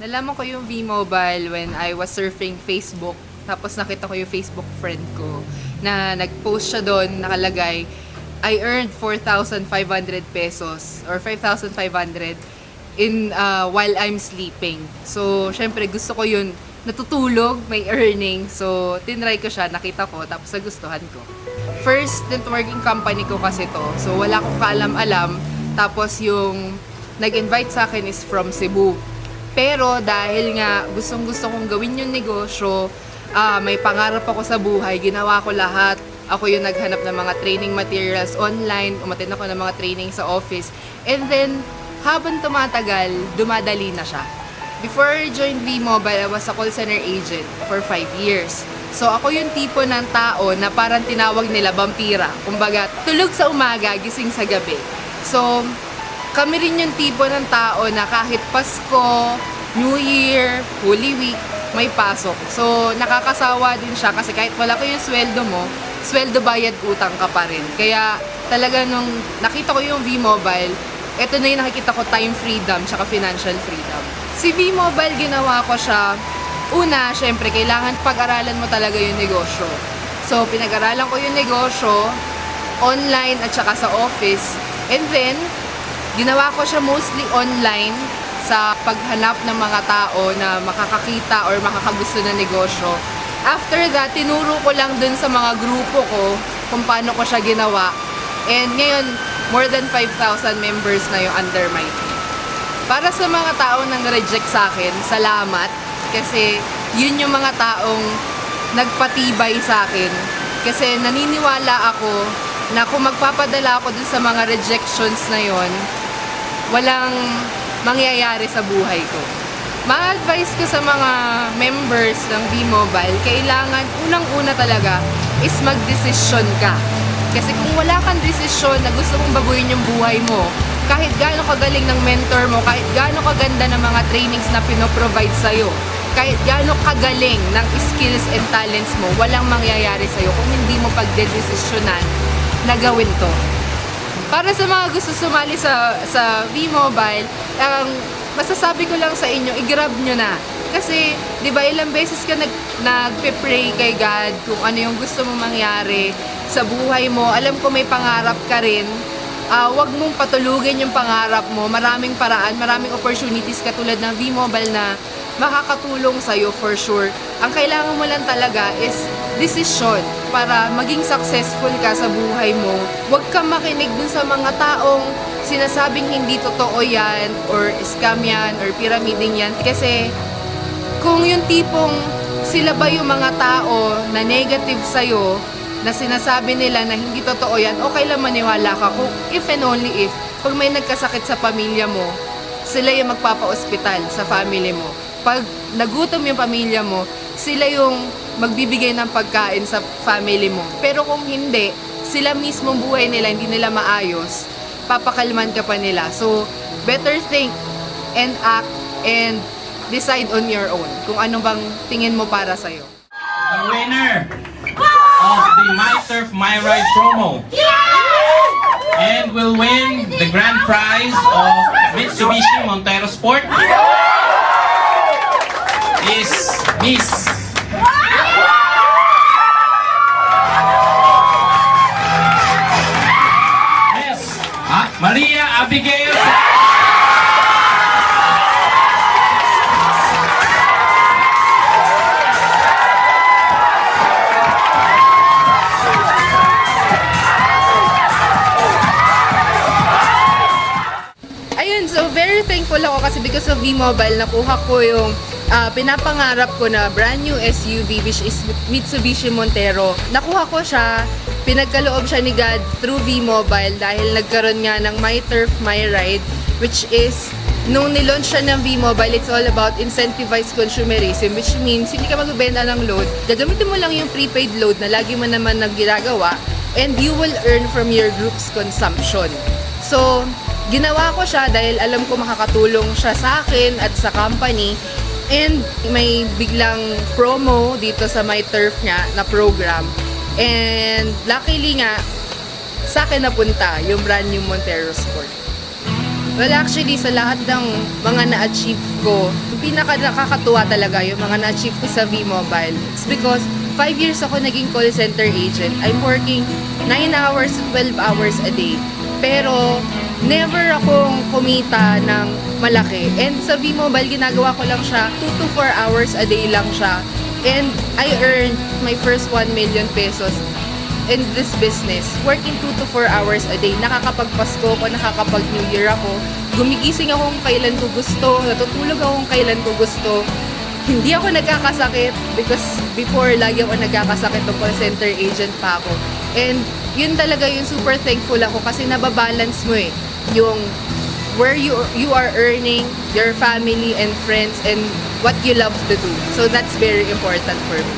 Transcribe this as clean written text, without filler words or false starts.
Nalaman ko yung V-Mobile when I was surfing Facebook. Tapos nakita ko yung Facebook friend ko na nag-post siya doon, nakalagay, I earned 4,500 pesos or 5,500 in while I'm sleeping. So, syempre gusto ko yun, natutulog, may earning. So, tinry ko siya, nakita ko, tapos nagustuhan ko. First networking company ko kasi to. So, wala akong kaalam-alam. Tapos yung nag-invite sa akin is from Cebu. Pero dahil nga gustong-gusto kong gawin yung negosyo, may pangarap ako sa buhay, ginawa ko lahat. Ako yung naghanap ng mga training materials online, umattend ako ng mga training sa office. And then, habang tumatagal, dumadali na siya. Before I joined V-Mobile, I was a call center agent for 5 years. So, ako yung tipo ng tao na parang tinawag nila vampira. Kumbaga, tulog sa umaga, gising sa gabi. So, kami rin yung tipo ng tao na kahit Pasko, New Year, Holy Week, may pasok. So, nakakasawa din siya kasi kahit wala ko yung sweldo mo, sweldo bayad utang ka pa rin. Kaya talaga nung nakita ko yung V-Mobile, ito na yung nakikita ko, time freedom tsaka financial freedom. Si V-Mobile, ginawa ko siya, una, syempre, kailangan pag-aralan mo talaga yung negosyo. So, pinag-aralan ko yung negosyo, online at saka sa office. And then, ginawa ko siya mostly online sa paghanap ng mga tao na makakakita or makakagusto ng negosyo. After that, tinuro ko lang dun sa mga grupo ko kung paano ko siya ginawa. And ngayon, more than 5,000 members na yung under my team. Para sa mga taong nang-reject sa akin, salamat. Kasi yun yung mga taong nagpatibay sa akin. Kasi naniniwala ako na kung magpapadala ako dun sa mga rejections na yon, walang mangyayari sa buhay ko. Ma-advise ko sa mga members ng V-Mobile, kailangan unang-una talaga is mag-desisyon ka. Kasi kung wala kang desisyon na gusto mong baguhin yung buhay mo, kahit gaano kagaling ng mentor mo, kahit gaano kaganda ng mga trainings na pinoprovide sa'yo, kahit gaano kagaling ng skills and talents mo, walang mangyayari sa'yo kung hindi mo pagdedesisyonan na gawin to. Para sa mga gusto sumali sa V-Mobile, masasabi ko lang sa inyo, i-grab nyo na. Kasi, di ba, ilang beses ka nagpe-pray kay God kung ano yung gusto mong mangyari sa buhay mo. Alam ko may pangarap ka rin. Huwag mong patulugin yung pangarap mo. Maraming paraan, maraming opportunities katulad ng V-Mobile na makakatulong sa'yo for sure. Ang kailangan mo lang talaga is decision para maging successful ka sa buhay mo. Huwag kang makinig dun sa mga taong sinasabing hindi totoo yan, or scam yan, or pyramiding yan. Kasi kung yung tipong sila ba yung mga tao na negative sa'yo, na sinasabi nila na hindi totoo yan, okay lang maniwala ka. Kung if and only if, pag may nagkasakit sa pamilya mo, sila yung magpapa-ospital sa family mo. Pag nagutom yung pamilya mo, sila yung magbibigay ng pagkain sa family mo. Pero kung hindi, sila mismo buhay nila, hindi nila maayos, papakalman ka pa nila. So, better think and act and decide on your own kung ano bang tingin mo para sa'yo. The winner of the MySurf MyRide promo and will win the grand prize of Mitsubishi Montero Sport is Miss Maria Abigail. Ayun, so very thankful ako kasi because of V-Mobile, nakuha ko yung pinapangarap ko na brand new SUV, which is Mitsubishi Montero. Nakuha ko siya, pinagkaloob siya ni God through V-Mobile dahil nagkaroon nga ng MyTurf MyRide, which is nung nilaunch siya ng V-Mobile, it's all about incentivized consumerism, which means hindi ka magbebenta ng load, gagamitin mo lang yung prepaid load na lagi mo naman ginagawa, and you will earn from your group's consumption. So, ginawa ko siya dahil alam ko makakatulong siya sa akin at sa company. And may biglang promo dito sa MyTurf nga na program. And luckily nga, sa akin napunta yung brand new Montero Sport. Well, actually, sa lahat ng mga na-achieve ko, yung pinaka nakakatuwa talaga yung mga na-achieve ko sa V-Mobile. It's because 5 years ako naging call center agent. I'm working 9 hours to 12 hours a day. Pero, never akong kumita ng malaki. And sa V-Mobile, ginagawa ko lang siya 2 to 4 hours a day lang siya. And I earned my first 1 million pesos in this business, working 2 to 4 hours a day. Nakakapagpasko ako, nakakapag-New Year ako. Gumigising ako kung kailan ko gusto, natutulog ako kung kailan ko gusto. Hindi ako nagkakasakit because before, lagi ako nagkakasakit ng call center agent pa ako. And yun talaga yung super thankful ako kasi nababalance mo eh. Yung where you are earning, your family and friends, and what you love to do. So that's very important for me.